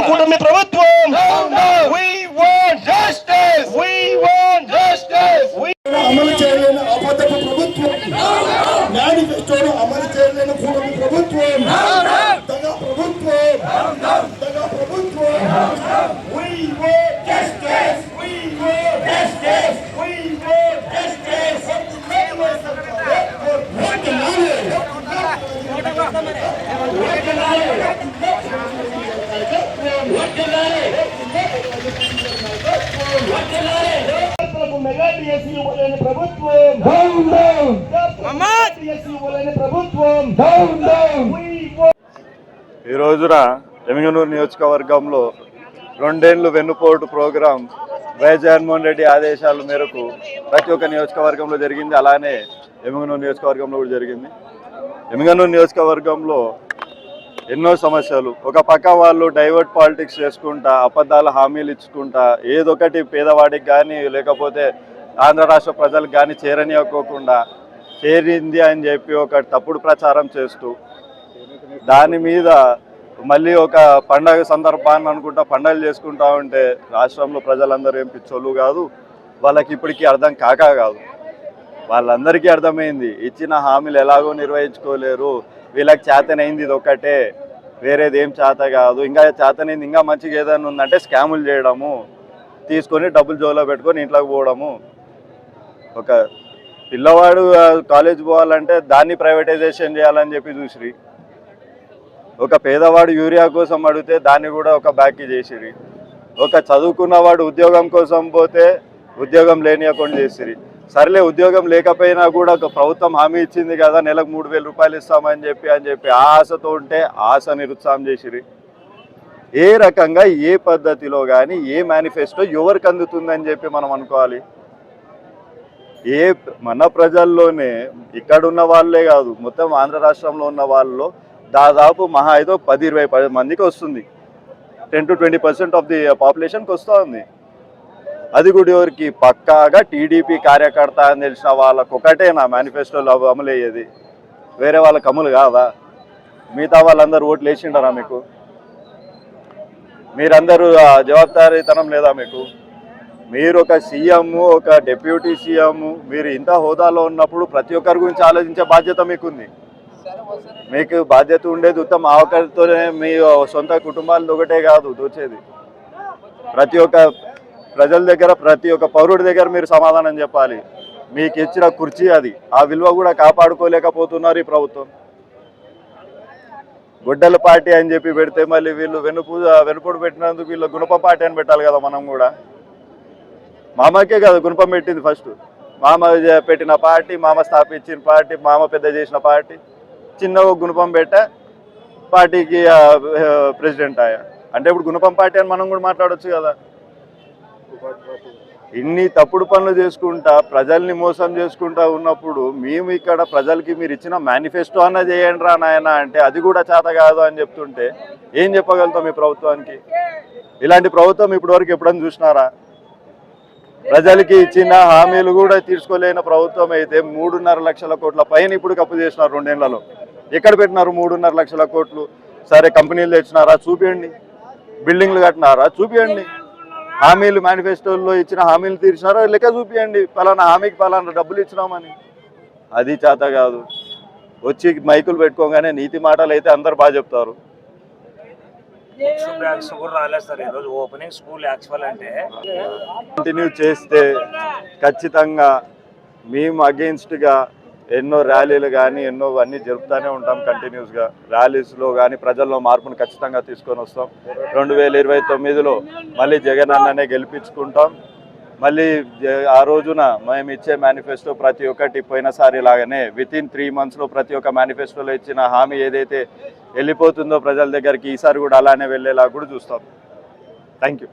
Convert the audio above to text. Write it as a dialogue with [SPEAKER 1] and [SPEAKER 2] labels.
[SPEAKER 1] కూటమి ప్రభుత్వం
[SPEAKER 2] అమలు చేయలేని అబద్ధపు ప్రభుత్వం, మేనిఫెస్టోను అమలు చేయలేని కూటమి ప్రభుత్వం, దగా ప్రభుత్వం, దగా ప్రభుత్వం. We want justice, we want justice, we want justice.
[SPEAKER 3] ఈ రోజున ఎమ్మిగనూరు నియోజకవర్గంలో 2 ఏళ్లు వెన్నుపోటు ప్రోగ్రాం వైఎస్ జగన్మోహన్ రెడ్డి ఆదేశాల మేరకు ప్రతి ఒక్క నియోజకవర్గంలో జరిగింది. అలానే ఎమ్మిగనూరు నియోజకవర్గంలో కూడా జరిగింది. ఎమ్మిగనూరు నియోజకవర్గంలో ఎన్నో సమస్యలు, ఒక పక్క వాళ్ళు డైవర్ట్ పాలిటిక్స్ చేసుకుంటా అబద్ధాల హామీలు ఇచ్చుకుంటా ఏదొకటి పేదవాడికి కానీ లేకపోతే ఆంధ్ర రాష్ట్ర ప్రజలకు కానీ చేరనివ్వకోకుండా చేరింది అని చెప్పి ఒక తప్పుడు ప్రచారం చేస్తూ దాని మీద మళ్ళీ ఒక పండగ సందర్భాన్ని అనుకుంటా పండగలు చేసుకుంటా ఉంటే రాష్ట్రంలో ప్రజలందరూ ఏం పిచ్చోళ్ళు కాదు, వాళ్ళకి ఇప్పటికీ అర్థం కాదు. వాళ్ళందరికీ అర్థమైంది ఇచ్చిన హామీలు ఎలాగో నిర్వహించుకోలేరు, వీళ్ళకి చేతనైంది ఇది ఒకటే, వేరేది ఏం చేత కాదు. ఇంకా చేతనైంది ఇంకా మంచిగా ఏదైనా ఉందంటే స్కాములు చేయడము, తీసుకొని డబ్బులు జోలో పెట్టుకొని ఇంట్లోకి పోవడము. ఒక పిల్లవాడు కాలేజ్ పోవాలంటే దాన్ని ప్రైవేటైజేషన్ చేయాలని చెప్పి చూసిరి, ఒక పేదవాడు యూరియా కోసం అడిగితే దాన్ని కూడా ఒక బ్యాక్కి చేసిరి, ఒక చదువుకున్నవాడు ఉద్యోగం కోసం పోతే ఉద్యోగం లేనియకుండా చేసిరి. సర్లే ఉద్యోగం లేకపోయినా కూడా ఒక ప్రభుత్వం హామీ ఇచ్చింది కదా నెలకు 3,000 రూపాయలు ఇస్తామని చెప్పి ఆశతో ఉంటే ఆశ నిరుత్సాహం చేసిరి. ఏ రకంగా ఏ పద్ధతిలో కానీ ఏ మేనిఫెస్టో ఎవరికి అందుతుందని చెప్పి మనం అనుకోవాలి. మన ప్రజల్లోనే ఇక్కడున్న వాళ్ళే కాదు మొత్తం ఆంధ్ర రాష్ట్రంలో ఉన్న వాళ్ళలో దాదాపు మహా అయితే 10-20 మందికి వస్తుంది, 10-20% ఆఫ్ ది పాపులేషన్కి వస్తూ ఉంది. అది కూడా ఎవరికి పక్కాగా టీడీపీ కార్యకర్త అని తెలిసిన వాళ్ళకు ఒకటే నా మేనిఫెస్టోలో అమలు అయ్యేది, వేరే వాళ్ళకి అమలు కాదా? మిగతా వాళ్ళందరూ ఓట్లు వేసిండారా మీకు? మీరందరూ జవాబుదారీతనం లేదా మీకు? మీరు ఒక సీఎం, ఒక డిప్యూటీ సీఎం, మీరు ఇంత హోదాలో ఉన్నప్పుడు ప్రతి ఒక్కరి గురించి ఆలోచించే బాధ్యత మీకుంది. మీకు బాధ్యత ఉండేది ఉత్తమ ఆవకరితోనే మీ సొంత కుటుంబాలతో ఒకటే కాదు దోచేది, ప్రతి ఒక్క ప్రజల దగ్గర ప్రతి ఒక్క పౌరుడి దగ్గర మీరు సమాధానం చెప్పాలి. మీకు ఇచ్చిన కుర్చీ అది, ఆ విలువ కూడా కాపాడుకోలేకపోతున్నారు ఈ ప్రభుత్వం. గొడ్డల పార్టీ అని చెప్పి పెడితే మళ్ళీ వీళ్ళు వెనుపోటు పెట్టినందుకు వీళ్ళు గుణపం పార్టీ అని పెట్టాలి కదా. మనం కూడా మామకే కదా గుణపం పెట్టింది ఫస్ట్, మామ పెట్టిన పార్టీ, మామ స్థాపించిన పార్టీ, మామ పెద్ద చేసిన పార్టీ, చిన్న గుణపం పెట్టా పార్టీకి ప్రెసిడెంట్ ఆయా అంటే ఇప్పుడు గుణపం పార్టీ అని మనం కూడా మాట్లాడవచ్చు కదా. ఇన్ని తప్పుడు పనులు చేసుకుంటా ప్రజల్ని మోసం చేసుకుంటా ఉన్నప్పుడు మేము ఇక్కడ ప్రజలకి మీరు ఇచ్చిన మేనిఫెస్టో అన్న చేయండి రా నాయన అంటే అది కూడా చేత కాదు అని చెప్తుంటే ఏం చెప్పగలుగుతాం ఈ ప్రభుత్వానికి? ఇలాంటి ప్రభుత్వం ఇప్పటివరకు ఎప్పుడైనా చూసినారా? ప్రజలకి ఇచ్చిన హామీలు కూడా తీర్చుకోలేని ప్రభుత్వం అయితే 3.5 లక్షల కోట్ల పైన ఇప్పుడు కప్పు చేసినారు 2 ఏళ్లలో. ఎక్కడ పెట్టినారు 3.5 లక్షల కోట్లు? సరే కంపెనీలు తెచ్చినారా చూపించండి, బిల్డింగ్లు కట్టినారా చూపించండి, హామీలు మేనిఫెస్టోల్లో ఇచ్చిన హామీలు తీర్చినారా లెక్క చూపించండి, పలానా హామీకి పలానా డబ్బులు ఇచ్చినామని. అది చేత కాదు. వచ్చి మైకులు పెట్టుకోగానే నీతి మాటలు అయితే అందరు బాగా చెప్తారు. కంటిన్యూ చేస్తే ఖచ్చితంగా మేము అగెయిన్స్ట్గా ఎన్నో ర్యాలీలు కానీ ఎన్నో అన్నీ జరుపుతూనే ఉంటాం. కంటిన్యూస్గా ర్యాలీస్లో కానీ ప్రజల్లో మార్పును ఖచ్చితంగా తీసుకొని వస్తాం. 2029లో మళ్ళీ జగన్ అన్ననే గెలిపించుకుంటాం. మళ్ళీ ఆ రోజున మేము ఇచ్చే మేనిఫెస్టో ప్రతి ఒక్కటి పోయినసారి లాగానే వితిన్ 3 monthsలో ప్రతి ఒక్క మేనిఫెస్టోలో ఇచ్చిన హామీ ఏదైతే వెళ్ళిపోతుందో ప్రజల దగ్గరికి ఈసారి కూడా అలానే వెళ్ళేలా కూడా చూస్తాం. Thank you.